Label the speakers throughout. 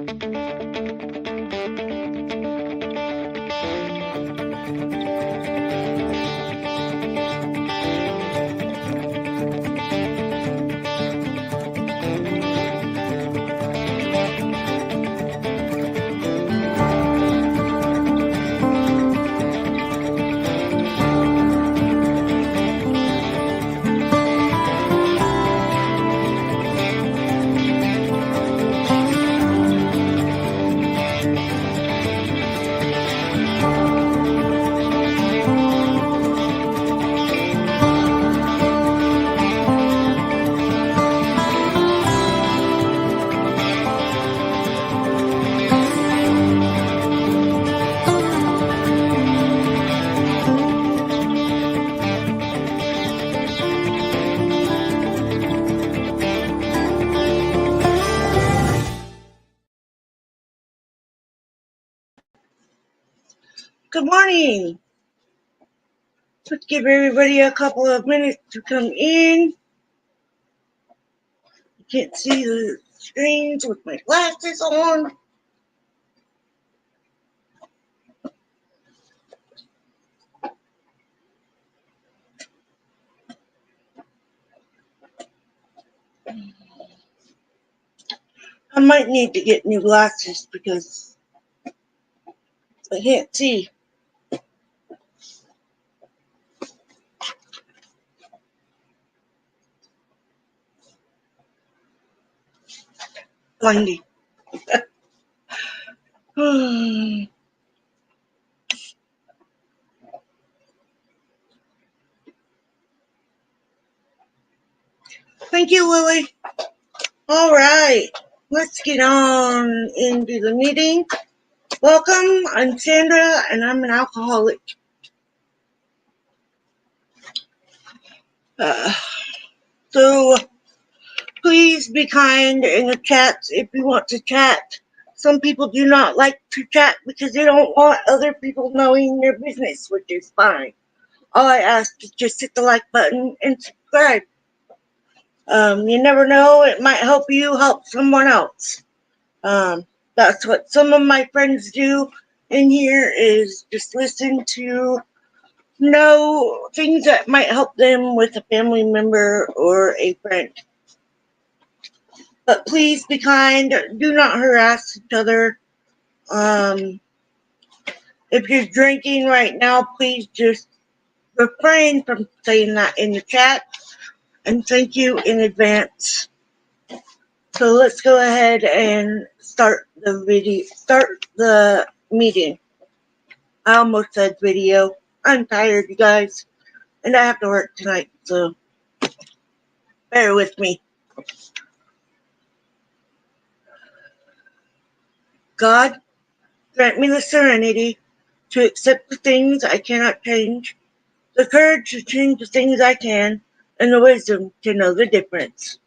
Speaker 1: Good morning. Let's give everybody a couple of minutes to come in. I can't see the screens with my glasses on. I might need to get new glasses because I can't see. Blindy. Thank you, Lily. All right, let's get on into the meeting. Welcome, I'm Sandra, and I'm an alcoholic. So please be kind in the chats if you want to chat. Some people do not like to chat because they don't want other people knowing their business, which is fine. All I ask is just hit the like button and subscribe. You never know, it might help you help someone else. That's what some of my friends do in here, is just listen to know things that might help them with a family member or a friend. But please be kind. Do not harass each other. If you're drinking right now, please just refrain from saying that in the chat. And thank you in advance. So let's go ahead and start the meeting. I almost said video. I'm tired, you guys. And I have to work tonight, so bear with me. God, grant me the serenity to accept the things I cannot change, the courage to change the things I can, and the wisdom to know the difference.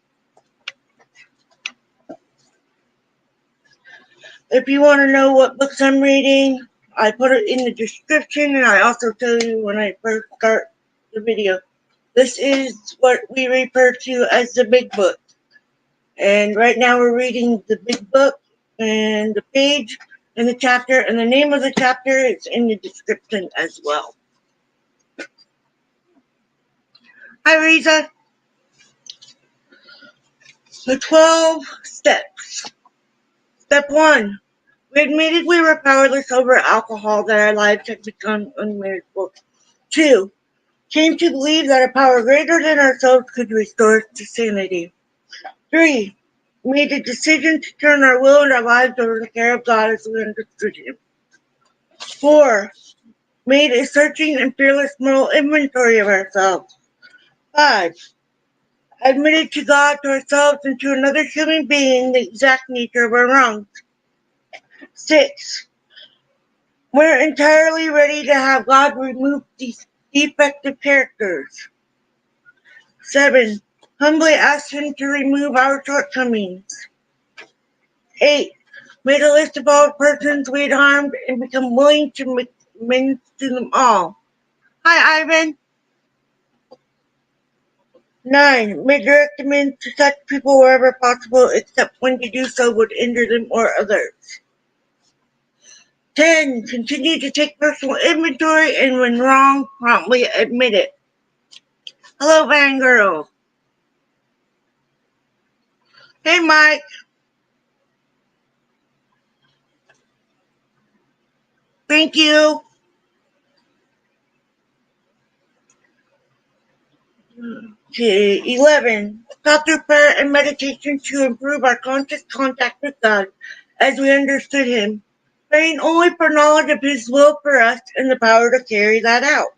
Speaker 1: If you want to know what books I'm reading, I put it in the description, and I also tell you when I first start the video. This is what we refer to as the Big Book. And right now we're reading the Big Book, and the page and the chapter and the name of the chapter is in the description as well. Hi, Riza. The 12 steps. Step 1. We admitted we were powerless over alcohol, that our lives had become unmanageable. 2. Came to believe that a power greater than ourselves could restore us to sanity. 3. Made a decision to turn our will and our lives over to the care of God as we understood Him. 4. Made a searching and fearless moral inventory of ourselves. 5. Admitted to God, to ourselves, and to another human being the exact nature of our wrongs. 6. We're entirely ready to have God remove these defective characters. 7. Humbly ask Him to remove our shortcomings. 8. Made a list of all persons we had harmed and become willing to make amends to them all. Hi, Ivan. 9. May direct them to such people wherever possible, except when to do so would injure them or others. 10. Continue to take personal inventory and when wrong, promptly admit it. Hello, Van Girl. Hey, Mike. Thank you. Okay, 11. Talk through prayer and meditation to improve our conscious contact with God as we understood Him, praying only for knowledge of His will for us and the power to carry that out.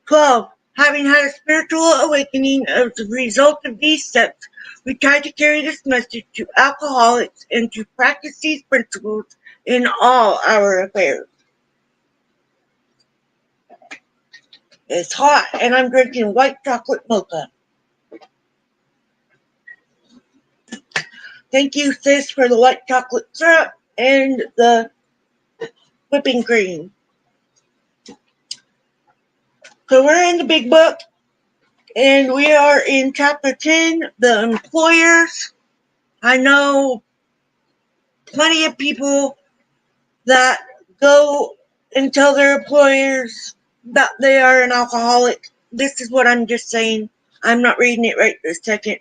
Speaker 1: 12. Having had a spiritual awakening as a result of these steps, we try to carry this message to alcoholics and to practice these principles in all our affairs. It's hot, and I'm drinking white chocolate mocha. Thank you, sis, for the white chocolate syrup and the whipping cream. So we're in the big book, and we are in chapter 10, the employers. I know plenty of people that go and tell their employers that they are an alcoholic. This is what I'm just saying. I'm not reading it right this second.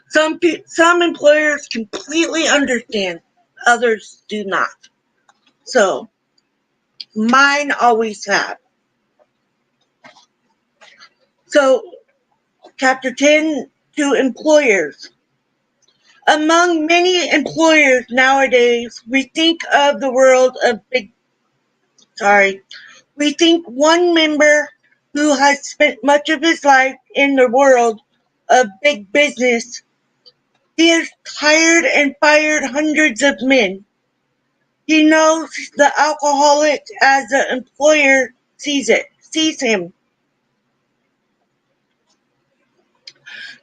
Speaker 1: Some employers completely understand, others do not. So, mine always have. So, chapter 10 to employers. Among many employers nowadays, we think of the world of we think one member who has spent much of his life in the world of big business. He has hired and fired hundreds of men. He knows the alcoholic as the employer sees him.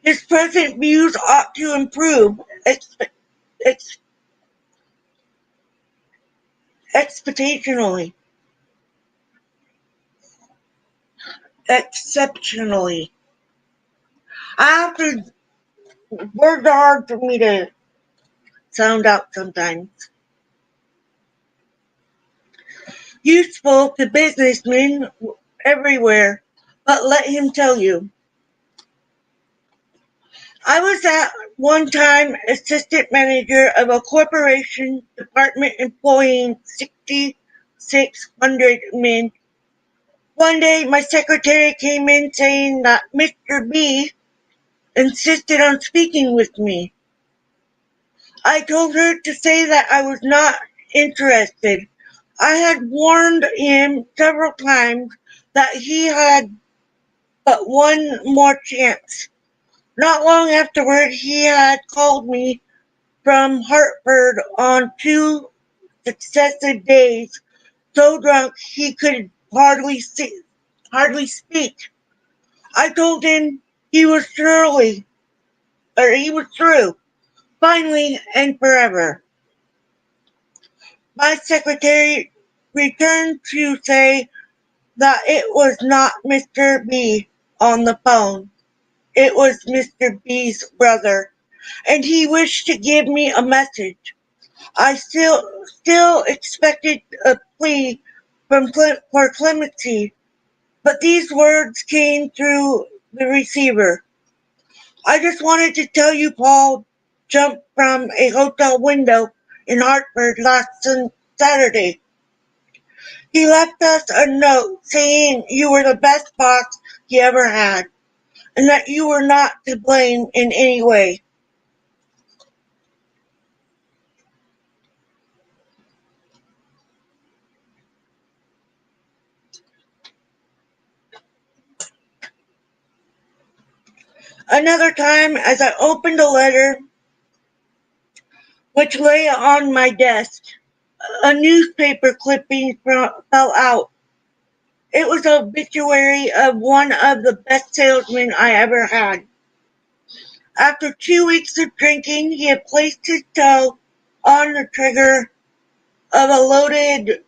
Speaker 1: His present views ought to improve exceptionally. Words are hard for me to sound out sometimes. Useful to businessmen everywhere, but let him tell you. I was at one time assistant manager of a corporation department employing 6,600 men. One day my secretary came in saying that Mr. B insisted on speaking with me. I told her to say that I was not interested. I had warned him several times that he had but one more chance. Not long afterward, he had called me from Hartford on 2 successive days, so drunk he could hardly speak. I told him he was through, finally and forever. My secretary returned to say that it was not Mr. B on the phone. It was Mr. B's brother, and he wished to give me a message. I still expected a plea for clemency, but these words came through the receiver. I just wanted to tell you Paul jumped from a hotel window in Hartford last Saturday. He left us a note saying you were the best boss he ever had, and that you were not to blame in any way. Another time, as I opened a letter which lay on my desk, a newspaper clipping fell out. It was an obituary of one of the best salesmen I ever had. After 2 weeks of drinking, he had placed his toe on the trigger of a loaded.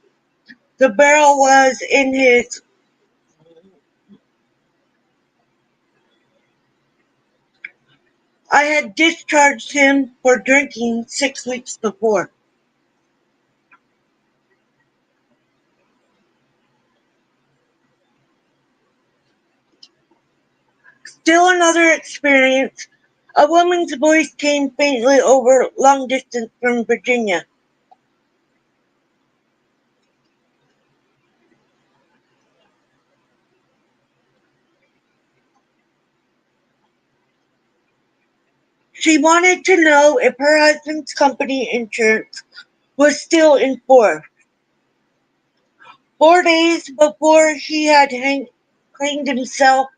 Speaker 1: The barrel was in his I had discharged him for drinking 6 weeks before. Still another experience. A woman's voice came faintly over long distance from Virginia. She wanted to know if her husband's company insurance was still in force. 4 days before he had hanged himself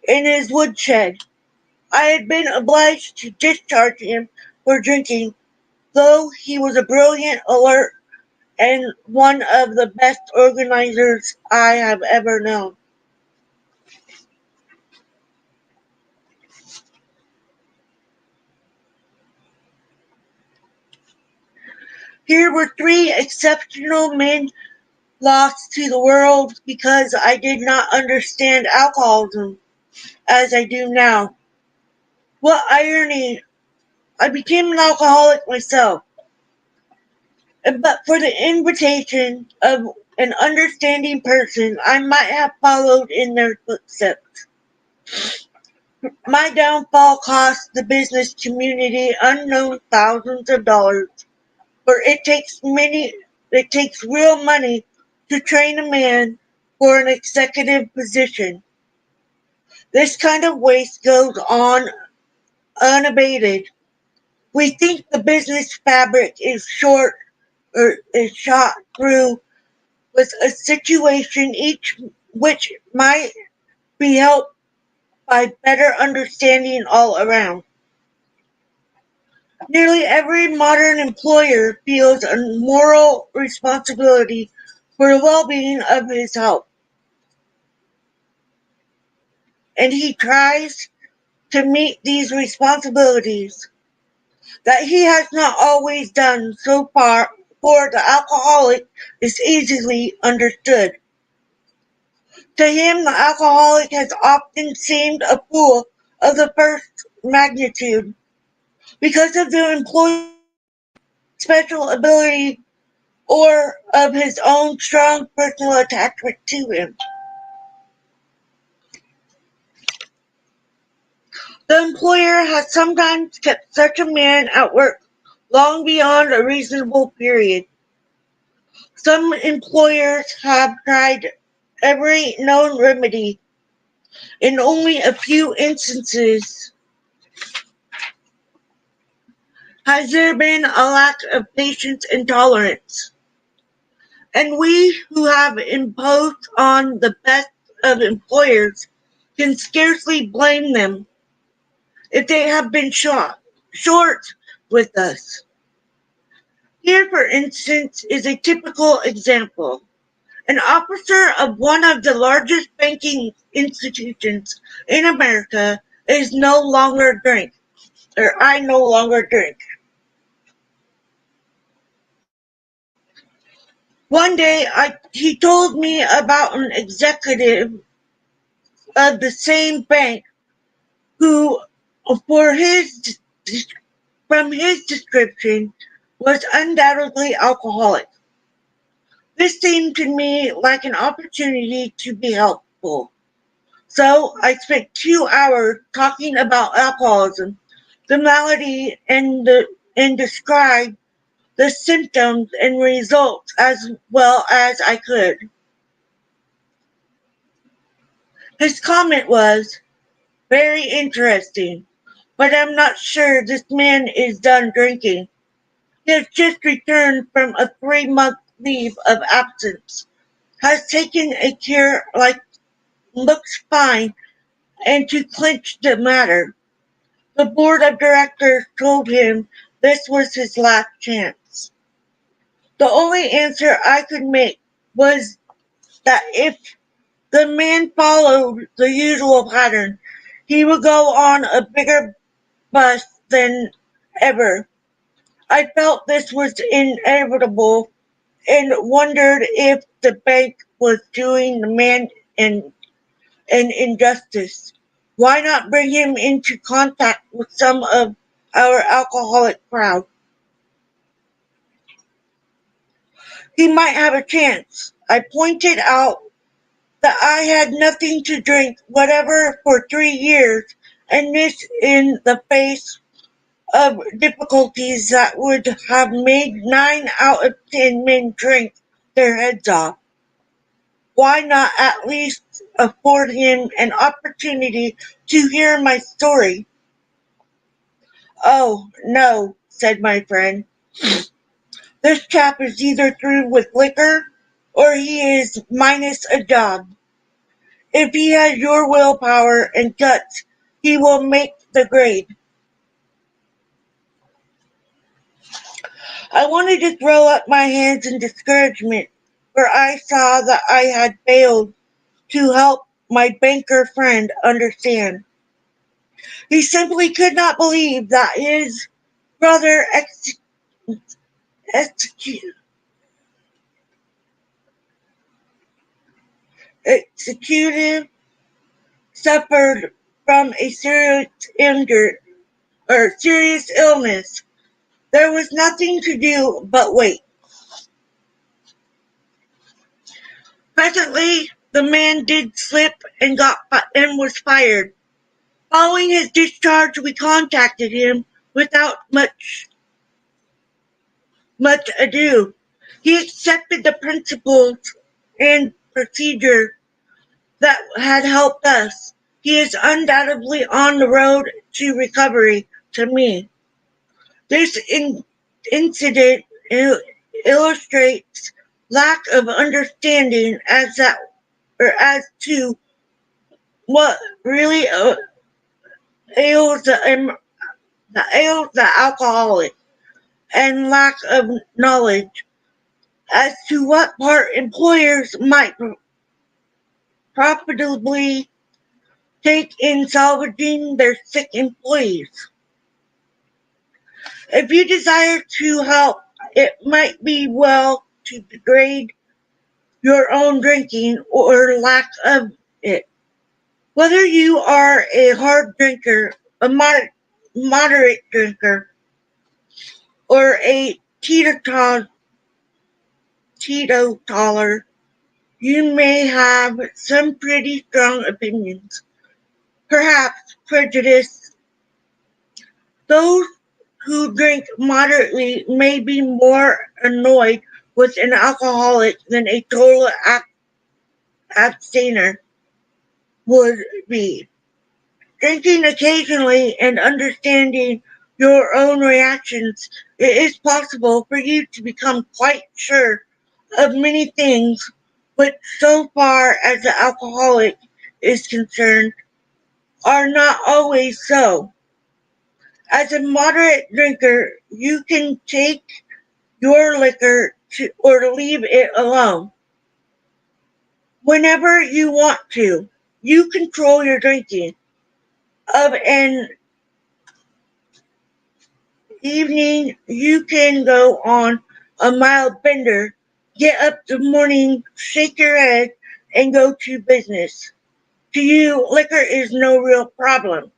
Speaker 1: in his woodshed, I had been obliged to discharge him for drinking, though he was a brilliant, alert, and one of the best organizers I have ever known. Here were three exceptional men lost to the world because I did not understand alcoholism as I do now. What irony! I became an alcoholic myself, but for the invitation of an understanding person, I might have followed in their footsteps. My downfall cost the business community unknown thousands of dollars, for it takes real money to train a man for an executive position. This kind of waste goes on unabated. We think the business fabric is short or is shot through with a situation each which might be helped by better understanding all around. Nearly every modern employer feels a moral responsibility for the well-being of his health, and he tries to meet these responsibilities that he has not always done so far, for the alcoholic is easily understood. To him, the alcoholic has often seemed a fool of the first magnitude because of the employee's special ability or of his own strong personal attachment to him. The employer has sometimes kept such a man at work long beyond a reasonable period. Some employers have tried every known remedy. In only a few instances has there been a lack of patience and tolerance. And we who have imposed on the best of employers can scarcely blame them if they have been short with us. Here, for instance, is a typical example. An officer of one of the largest banking institutions in America is no longer drink, or I no longer drink. One day, he told me about an executive of the same bank who, for his from his description, was undoubtedly alcoholic. This seemed to me like an opportunity to be helpful. So I spent 2 hours talking about alcoholism, the malady, and described the symptoms and results as well as I could. His comment was, "Very interesting, but I'm not sure this man is done drinking. He has just returned from a 3-month leave of absence, has taken a cure like looks fine, and to clinch the matter, the board of directors told him this was his last chance." The only answer I could make was that if the man followed the usual pattern, he would go on a bigger bust than ever. I felt this was inevitable and wondered if the bank was doing the man an injustice Why not bring him into contact with some of our alcoholic crowd? He might have a chance. I pointed out that I had nothing to drink whatever for 3 years, and this in the face of difficulties that would have made 9 out of 10 men drink their heads off. Why not at least afford him an opportunity to hear my story? Oh, no, said my friend. This chap is either through with liquor or he is minus a job. If he has your willpower and guts, he will make the grade. I wanted to throw up my hands in discouragement, for I saw that I had failed to help my banker friend understand. He simply could not believe that his brother executive suffered from a serious illness. There was nothing to do but wait. Presently, the man did slip and was fired. Following his discharge, we contacted him without much ado. He accepted the principles and procedure that had helped us. He is undoubtedly on the road to recovery to me. This incident illustrates lack of understanding as to what really ails the alcoholic, and lack of knowledge as to what part employers might profitably take in salvaging their sick employees. If you desire to help, it might be well to degrade your own drinking or lack of it. Whether you are a hard drinker, a moderate drinker, or a teetotaler, you may have some pretty strong opinions, perhaps prejudice. Those who drink moderately may be more annoyed with an alcoholic than a total abstainer would be. Drinking occasionally and understanding your own reactions, it is possible for you to become quite sure of many things, which so far as the alcoholic is concerned, are not always so. As a moderate drinker, you can take your liquor or leave it alone whenever you want to. You control your drinking. Of an evening, you can go on a mild bender, get up the morning, shake your head, and go to business. To you, liquor is no real problem.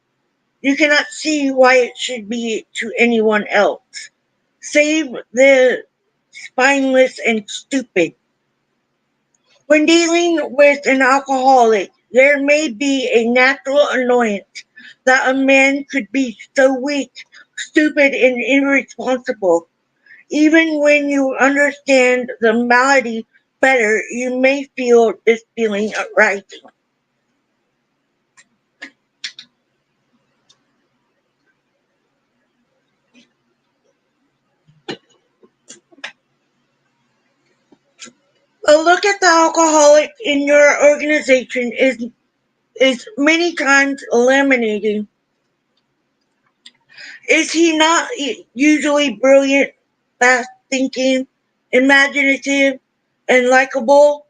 Speaker 1: You cannot see why it should be to anyone else, save the spineless and stupid. When dealing with an alcoholic, there may be a natural annoyance that a man could be so weak, stupid, and irresponsible. Even when you understand the malady better, you may feel this feeling arising. A look at the alcoholic in your organization is many times eliminating. Is he not usually brilliant, fast thinking, imaginative, and likable?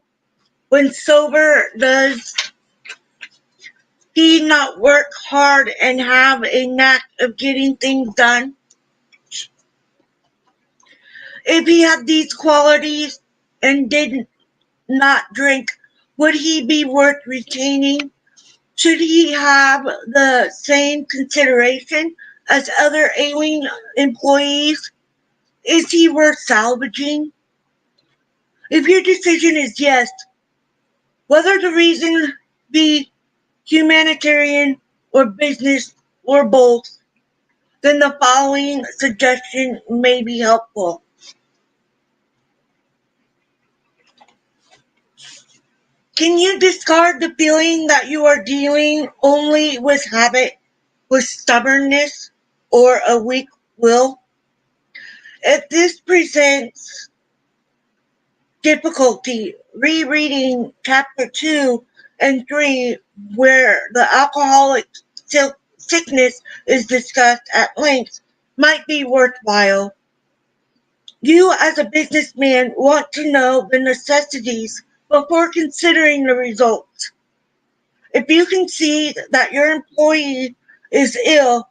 Speaker 1: When sober, does he not work hard and have a knack of getting things done? If he had these qualities and did not drink, would he be worth retaining? Should he have the same consideration as other ailing employees? Is he worth salvaging? If your decision is yes, whether the reason be humanitarian or business or both, then the following suggestion may be helpful. Can you discard the feeling that you are dealing only with habit, with stubbornness, or a weak will? If this presents difficulty, rereading chapter 2 and 3, where the alcoholic sickness is discussed at length, might be worthwhile. You, as a businessman, want to know the necessities before considering the results. If you can see that your employee is ill,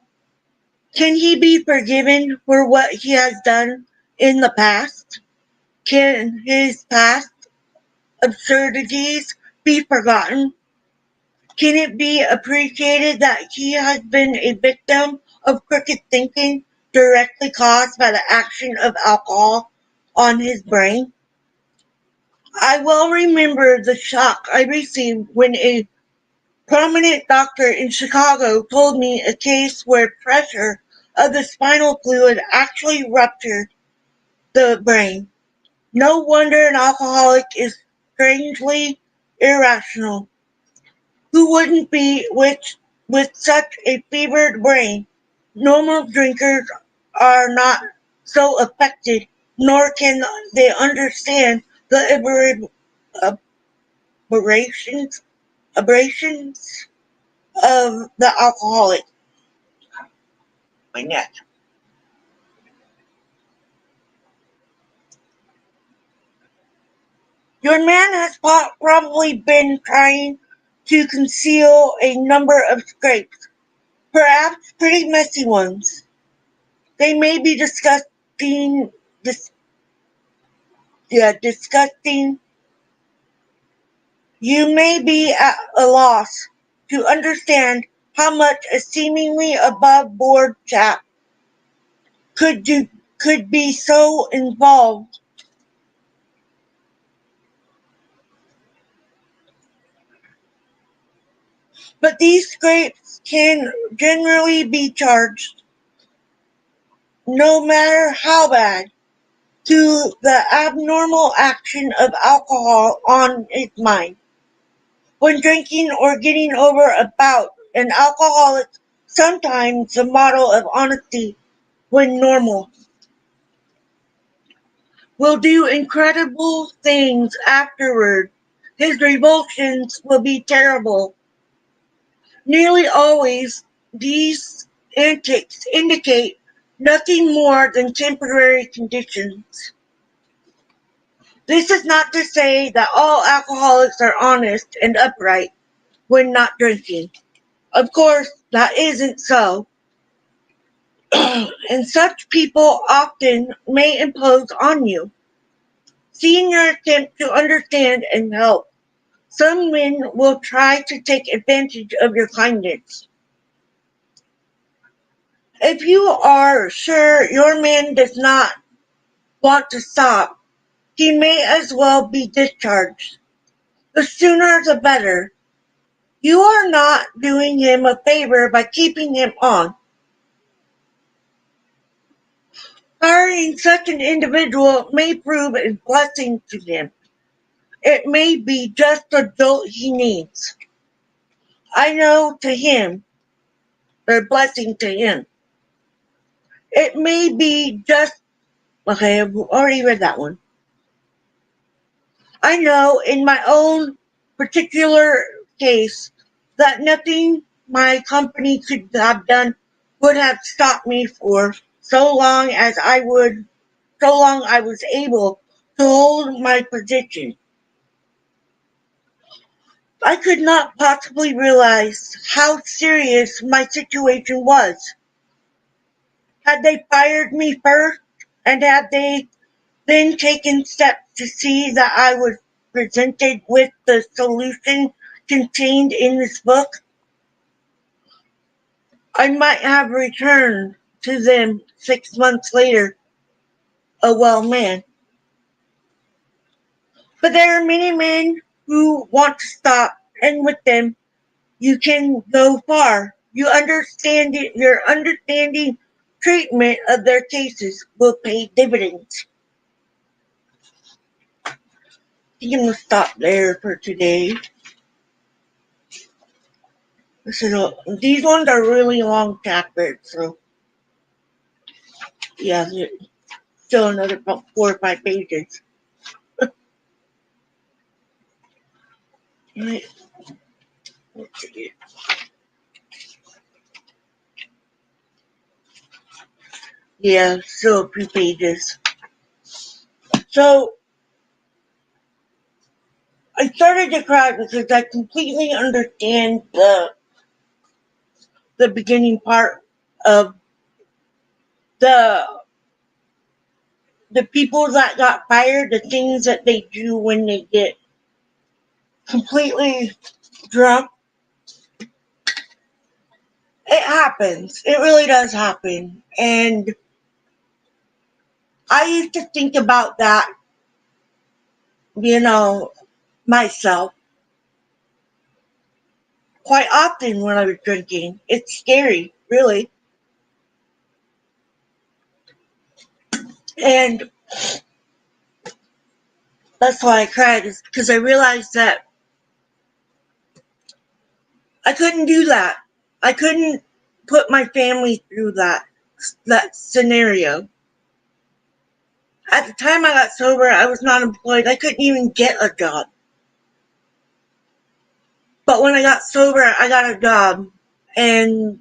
Speaker 1: can he be forgiven for what he has done in the past? Can his past absurdities be forgotten? Can it be appreciated that he has been a victim of crooked thinking directly caused by the action of alcohol on his brain? I well remember the shock I received when a prominent doctor in Chicago told me a case where pressure of the spinal fluid actually ruptured the brain. No wonder an alcoholic is strangely irrational. Who wouldn't be with such a fevered brain? Normal drinkers are not so affected, nor can they understand the aberrations aberrations of the alcoholic. My neck. Your man has probably been trying to conceal a number of scrapes, perhaps pretty messy ones. They may be dis, disgusting. You may be at a loss to understand how much a seemingly above-board chap could do could be so involved. But these scrapes can generally be charged, no matter how bad, to the abnormal action of alcohol on his mind. When drinking or getting over a bout, an alcoholic sometimes the model of honesty when normal will do incredible things afterward. His revulsions will be terrible. Nearly always, these antics indicate nothing more than temporary conditions. This is not to say that all alcoholics are honest and upright when not drinking. Of course, that isn't so, and such people often may impose on you. See in your attempt to understand and help. Some men will try to take advantage of your kindness. If you are sure your man does not want to stop, he may as well be discharged. The sooner the better. You are not doing him a favor by keeping him on. Hiring such an individual may prove a blessing to him. It may be just the jolt he needs. I know to him, their blessing to him. It may be just, okay, I've already read that one. I know in my own particular case that nothing my company could have done would have stopped me for so long I was able to hold my position. I could not possibly realize how serious my situation was. Had they fired me first, and had they then taken steps to see that I was presented with the solution contained in this book? I might have returned to them 6 months later, a well man. But there are many men who want to stop, and with them, you can go far. Your understanding treatment of their cases will pay dividends. I'm gonna stop there for today. These ones are really long chapters, so yeah, still another about 4 or 5 pages. Right. Let's see. Yeah, still a few pages. So I started to cry because I completely understand the beginning part of the the people that got fired, the things that they do when they get completely drunk. It happens. It really does happen. And I used to think about that, you know, myself quite often when I was drinking. It's scary, really. And that's why I cried, is because I realized that I couldn't do that. I couldn't put my family through that scenario. At the time I got sober, I was not employed. I couldn't even get a job. But when I got sober, I got a job, and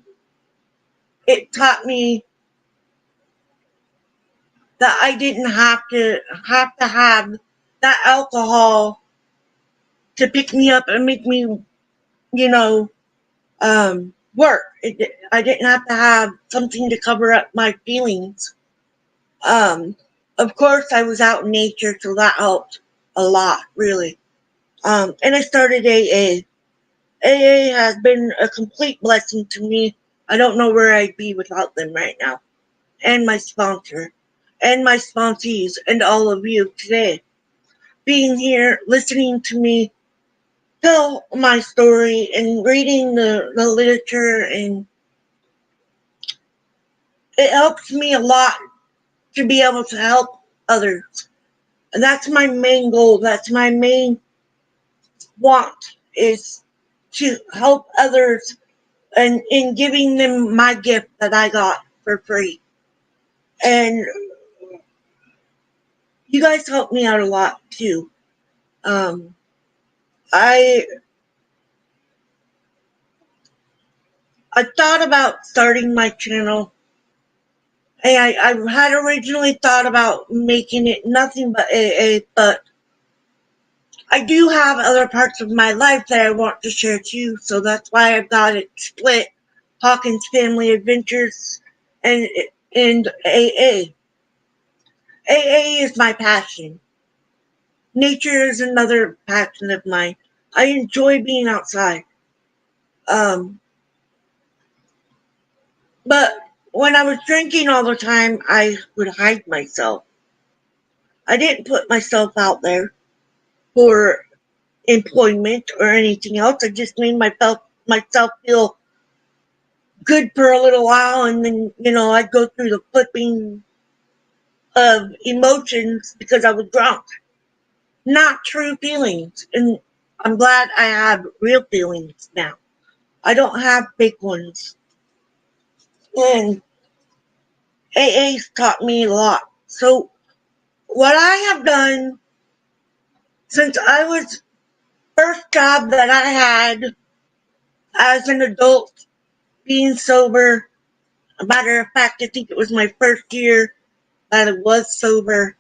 Speaker 1: it taught me that I didn't have that alcohol to pick me up and make me, you know, work. I didn't have to have something to cover up my feelings. Um, of course, I was out in nature, so that helped a lot, really. And I started AA. AA has been a complete blessing to me. I don't know where I'd be without them right now. And my sponsor, and my sponsees, and all of you today. Being here, listening to me tell my story, and reading the literature, and it helps me a lot to be able to help others. And that's my main goal. That's my main want, is to help others, and in giving them my gift that I got for free. And you guys helped me out a lot too. Um, I I thought about starting my channel, and I had originally thought about making it nothing but AA, but I do have other parts of my life that I want to share too, so that's why I've got it split. Hawkins Family Adventures and and AA. AA is my passion. Nature is another passion of mine. I enjoy being outside. Um, but when I was drinking all the time, I would hide myself. I didn't put myself out there for employment or anything else. I just made myself feel good for a little while, and then I'd go through the flipping of emotions because I was drunk. Not true feelings, and I'm glad I have real feelings now. I don't have big ones, and AA's taught me a lot. So what I have done since I was first job that I had as an adult, being sober. A matter of fact, I think it was my first year that I was sober.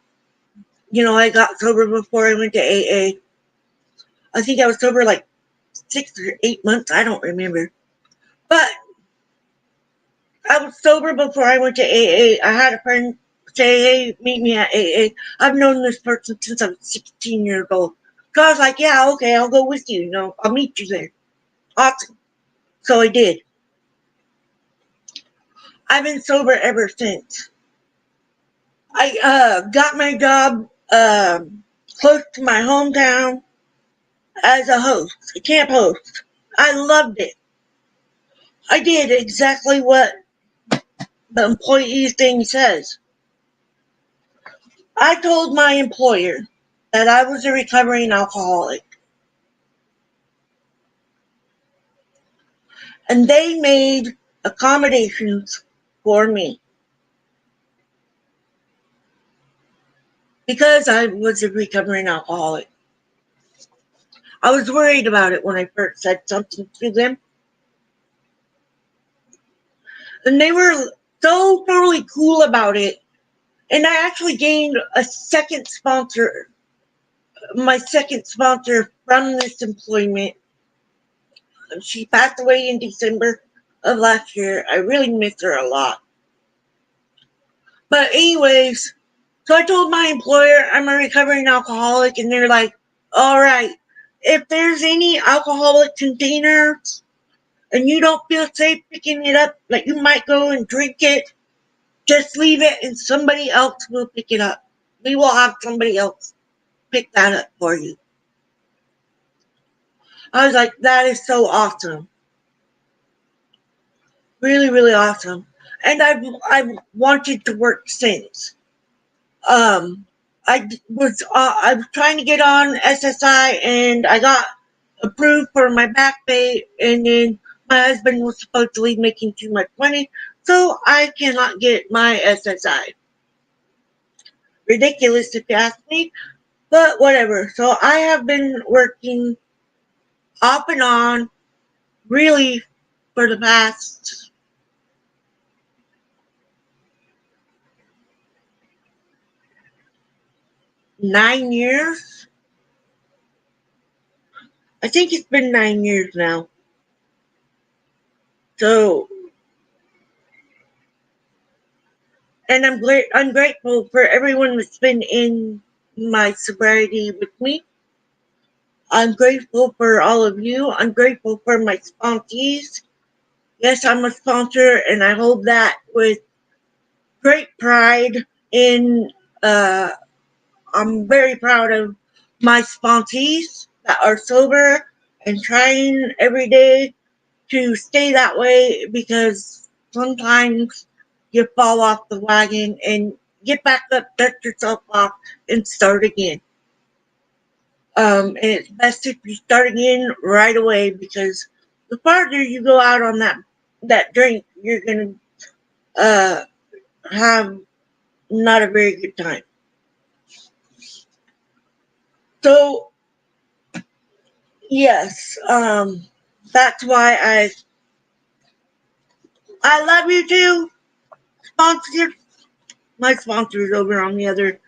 Speaker 1: I got sober before I went to AA. I think I was sober like 6 or 8 months. I don't remember. But I was sober before I went to AA. I had a friend say, hey, meet me at AA. I've known this person since I was 16 years old. So I was like, yeah, okay, I'll go with you. I'll meet you there. Awesome. So I did. I've been sober ever since. I got my job close to my hometown as a host, a camp host. I loved it. I did exactly what the employee thing says. I told my employer that I was a recovering alcoholic, and they made accommodations for me because I was a recovering alcoholic. I was worried about it when I first said something to them, and they were so totally cool about it. And I actually gained a second sponsor, my second sponsor from this employment. She passed away in December of last year. I really miss her a lot. But anyways, so I told my employer I'm a recovering alcoholic, and they're like, all right, if there's any alcoholic containers and you don't feel safe picking it up, like you might go and drink it, just leave it and somebody else will pick it up. We will have somebody else pick that up for you. I was like, that is so awesome. Really, really awesome. And I've wanted to work since. Um, I was trying to get on SSI, and I got approved for my back pay, and then my husband was supposedly making too much money, so I cannot get my SSI. Ridiculous if you ask me, but whatever. So I have been working off and on really for the past 9 years. I think it's been 9 years now. So, and I'm grateful for everyone that's been in my sobriety with me. I'm grateful for all of you. I'm grateful for my sponsees. Yes, I'm a sponsor, and I hold that with great pride. In I'm very proud of my sponsees that are sober and trying every day to stay that way, because sometimes you fall off the wagon and get back up, dust yourself off, and start again. And it's best if you start again right away, because the farther you go out on that drink, you're gonna have not a very good time. So yes, that's why I love you too, sponsor. My sponsor's over on the other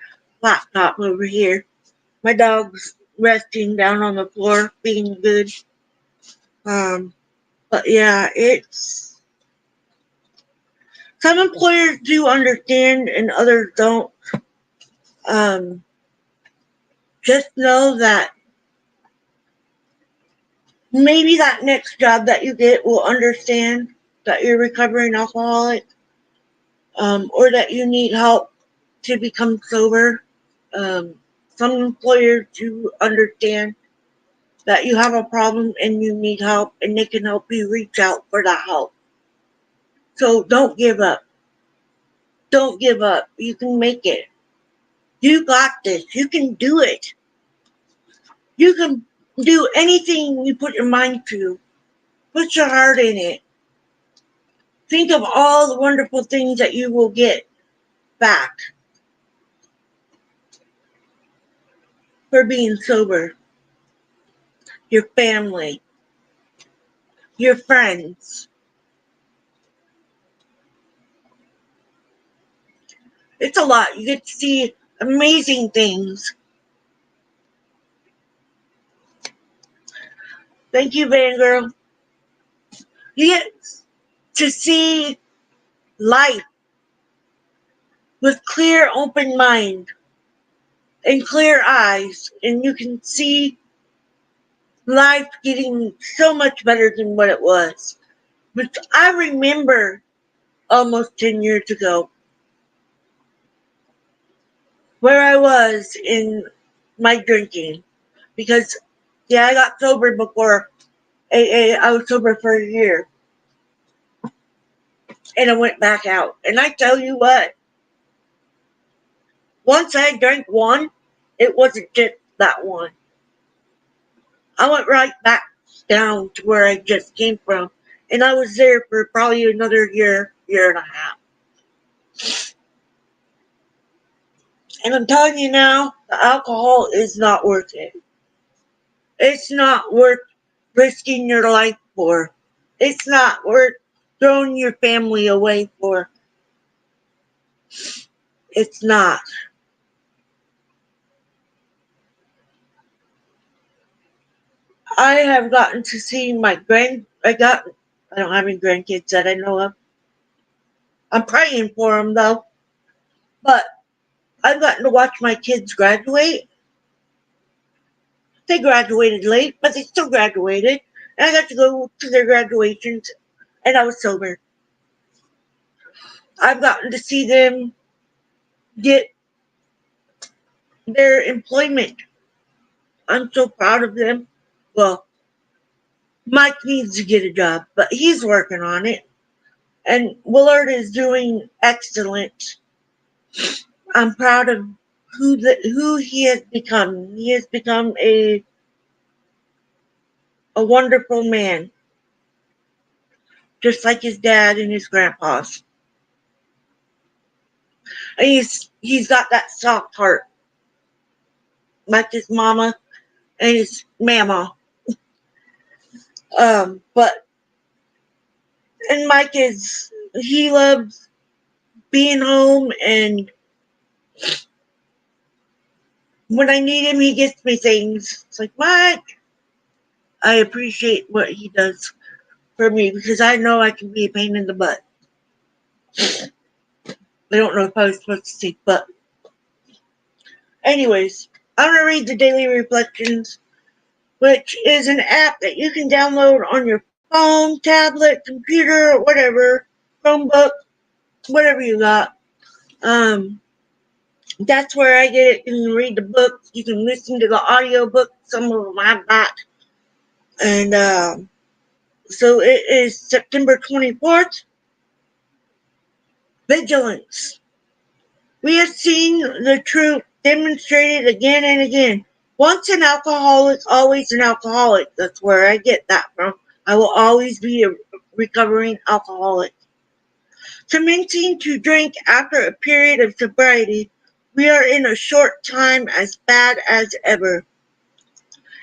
Speaker 1: laptop over here. My dog's resting down on the floor, being good. But yeah, it's some employers do understand and others don't. Um, just know that maybe that next job that you get will understand that you're a recovering alcoholic, or that you need help to become sober. Um, some employers do understand that you have a problem and you need help, and they can help you reach out for that help. So don't give up. Don't give up. You can make it. You got this. You can do it. You can do anything you put your mind to. Put your heart in it. Think of all the wonderful things that you will get back for being sober. Your family, your friends. It's a lot. You get to see amazing things. Thank you, Vangirl. You get to see life with clear, open mind and clear eyes, and you can see life getting so much better than what it was. But I remember almost 10 years ago, where I was in my drinking. Because, yeah, I got sober before AA. I was sober for a year. And I went back out. And I tell you what, once I drank one, it wasn't just that one. I went right back down to where I just came from. And I was there for probably another year, year and a half. And I'm telling you now, the alcohol is not worth it. It's not worth risking your life for. It's not worth throwing your family away for. It's not. I have gotten to see I don't have any grandkids that I know of. I'm praying for them though. But I've gotten to watch my kids graduate. They graduated late, but they still graduated. And I got to go to their graduations, and I was sober. I've gotten to see them get their employment. I'm so proud of them. Well, Mike needs to get a job, but he's working on it. And Willard is doing excellent. I'm proud of who he has become. He has become a wonderful man, just like his dad and his grandpa's. And he's got that soft heart, like his mama and his mama. But and Mike he loves being home, and when I need him, he gets me things. It's like, Mike, I appreciate what he does for me because I know I can be a pain in the butt. I don't know if I was supposed to say but. Anyways, I'm going to read the Daily Reflections, which is an app that you can download on your phone, tablet, computer, whatever, Chromebook, whatever you got. That's where I get it. You can read the book. You can listen to the audio book. Some of them I've got. And so it is September 24th. Vigilance. We have seen the truth demonstrated again and again. Once an alcoholic, always an alcoholic. That's where I get that from. I will always be a recovering alcoholic. Commencing to drink after a period of sobriety, we are in a short time as bad as ever.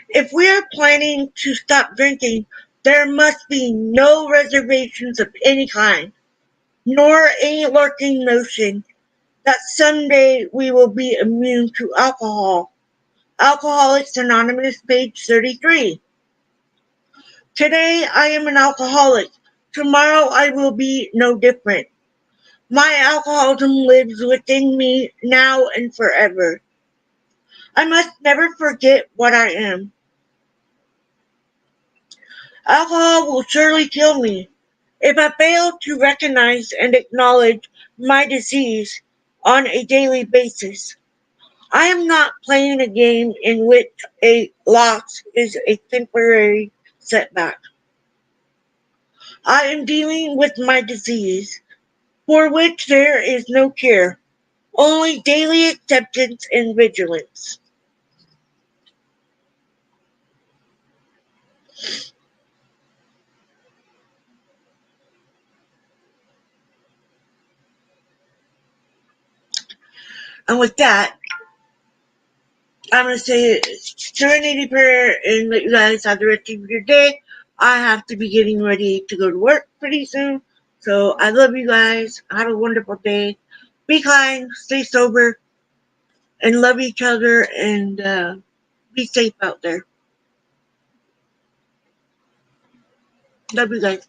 Speaker 1: If we are planning to stop drinking, there must be no reservations of any kind, nor any lurking notion that someday we will be immune to alcohol. Alcoholics Anonymous, page 33. Today I am an alcoholic. Tomorrow I will be no different. My alcoholism lives within me now and forever. I must never forget what I am. Alcohol will surely kill me if I fail to recognize and acknowledge my disease on a daily basis. I am not playing a game in which a loss is a temporary setback. I am dealing with my disease, for which there is no cure, only daily acceptance and vigilance. And with that, I'm going to say serenity prayer and let you guys have the rest of your day. I have to be getting ready to go to work pretty soon. So I love you guys. Have a wonderful day. Be kind, stay sober, and love each other, and be safe out there. Love you guys.